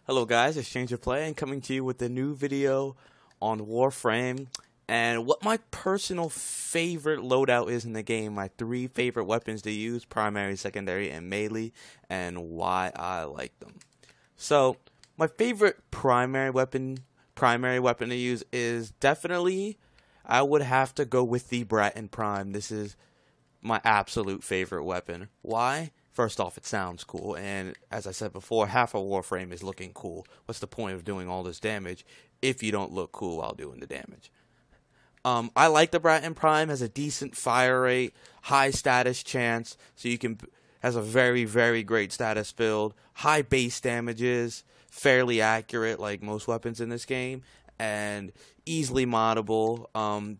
Hello guys, it's Change of Play and coming to you with a new video on Warframe and what my personal favorite loadout is in the game, my three favorite weapons to use, primary, secondary, and melee, and why I like them. So, my favorite primary weapon to use is definitely, I would have to go with the Bratton Prime. This is my absolute favorite weapon. Why? First off, it sounds cool, and as I said before, half of Warframe is looking cool. What's the point of doing all this damage if you don't look cool while doing the damage? I like the Bratton Prime, has a decent fire rate, high status chance, so you can, has a very, very great status build, high base damages, fairly accurate like most weapons in this game, and easily moddable.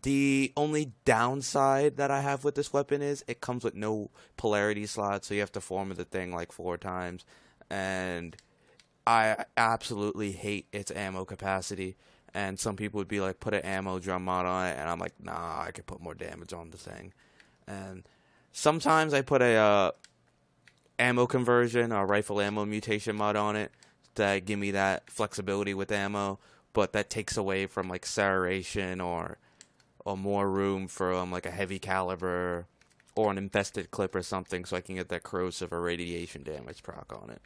The only downside that I have with this weapon is it comes with no polarity slots, so you have to form the thing like 4 times, and I absolutely hate its ammo capacity. And some people would be like, put an ammo drum mod on it, and I'm like, nah, I could put more damage on the thing. And sometimes I put a ammo conversion or rifle ammo mutation mod on it to give me that flexibility with ammo, but that takes away from like serration or more room for like a heavy caliber or an infested clip or something, so I can get that corrosive or radiation damage proc on it.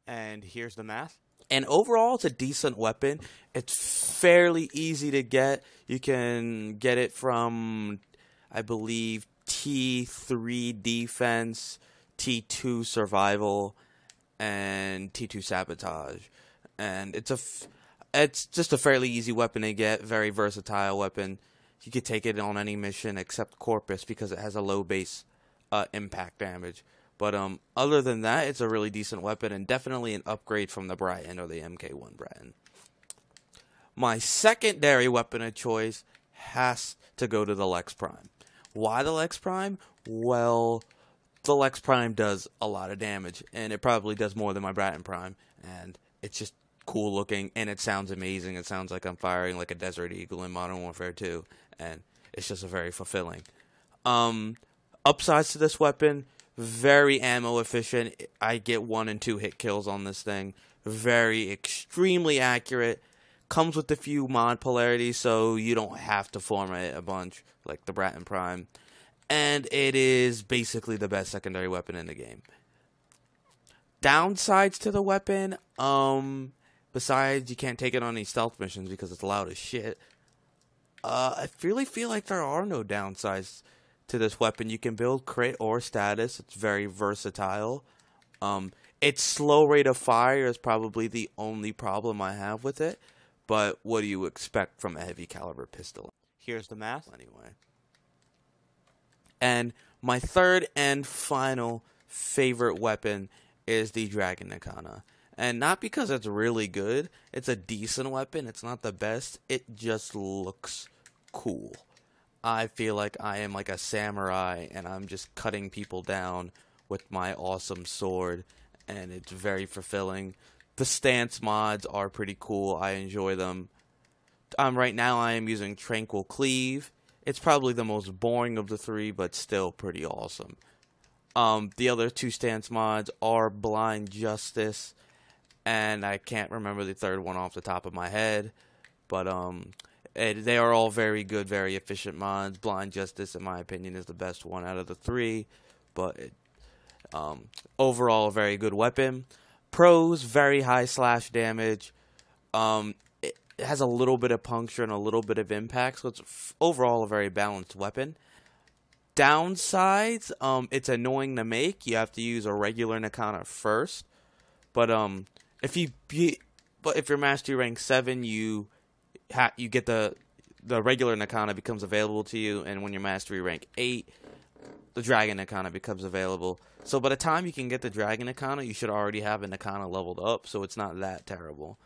And here's the math. And overall, it's a decent weapon. It's fairly easy to get. You can get it from, I believe, T3 defense, T2 survival, and T2 sabotage. And it's just a fairly easy weapon to get, very versatile weapon. You could take it on any mission except Corpus because it has a low base impact damage. But other than that, it's a really decent weapon and definitely an upgrade from the Bratton or the MK1 Bratton. My secondary weapon of choice has to go to the Lex Prime. Why the Lex Prime? Well, the Lex Prime does a lot of damage, and it probably does more than my Bratton Prime, and it's just cool looking, and it sounds amazing. It sounds like I'm firing like a Desert Eagle in Modern Warfare 2, and it's just a very fulfilling. Upsides to this weapon, very ammo efficient. I get 1 and 2 hit kills on this thing. Very extremely accurate. Comes with a few mod polarities, so you don't have to form it a bunch like the Bratton Prime. And it is basically the best secondary weapon in the game. Downsides to the weapon, besides you can't take it on any stealth missions because it's loud as shit. I really feel like there are no downsides to this weapon. You can build crit or status. It's very versatile. Its slow rate of fire is probably the only problem I have with it. But what do you expect from a heavy caliber pistol? Here's the math anyway. And my third and final favorite weapon is the Dragon Nakana. And not because it's really good. It's a decent weapon. It's not the best. It just looks cool. I feel like I am like a samurai and I'm just cutting people down with my awesome sword, and it's very fulfilling. The stance mods are pretty cool. I enjoy them. Right now I am using Tranquil Cleave. It's probably the most boring of the 3, but still pretty awesome. The other 2 stance mods are Blind Justice, and I can't remember the third one off the top of my head, but they are all very good, very efficient mods. Blind Justice, in my opinion, is the best one out of the 3, but overall a very good weapon. Pros, very high slash damage. It has a little bit of puncture and a little bit of impact, so it's overall a very balanced weapon. Downsides, it's annoying to make. You have to use a regular Nakana first, but if you're Mastery Rank 7, you get the regular Nakana becomes available to you, and when you're Mastery Rank 8, the Dragon Nakana becomes available. So by the time you can get the Dragon Nakana, you should already have a Nakana leveled up, so it's not that terrible.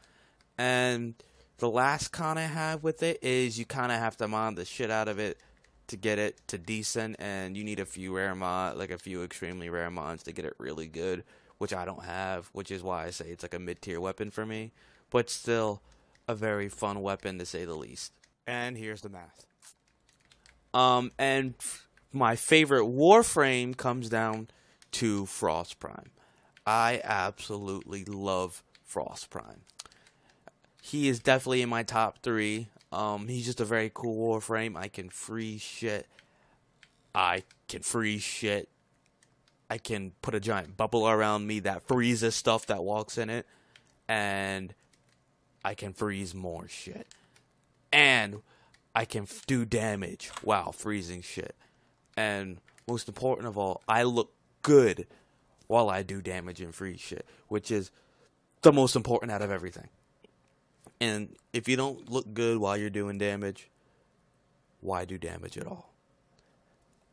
And the last con I have with it is you kind of have to mod the shit out of it to get it to decent, and you need a few a few extremely rare mods to get it really good, which I don't have, which is why I say it's like a mid-tier weapon for me, but still a very fun weapon to say the least. And here's the math. And my favorite Warframe comes down to Frost Prime. I absolutely love Frost Prime. He is definitely in my top 3. He's just a very cool Warframe. I can freeze shit. I can put a giant bubble around me that freezes stuff that walks in it. And I can freeze more shit. And I can do damage while freezing shit. And most important of all, I look good while I do damage and freeze shit, which is the most important out of everything. And if you don't look good while you're doing damage, why do damage at all?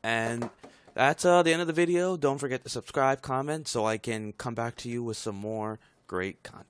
And that's the end of the video. Don't forget to subscribe, comment, so I can come back to you with some more great content.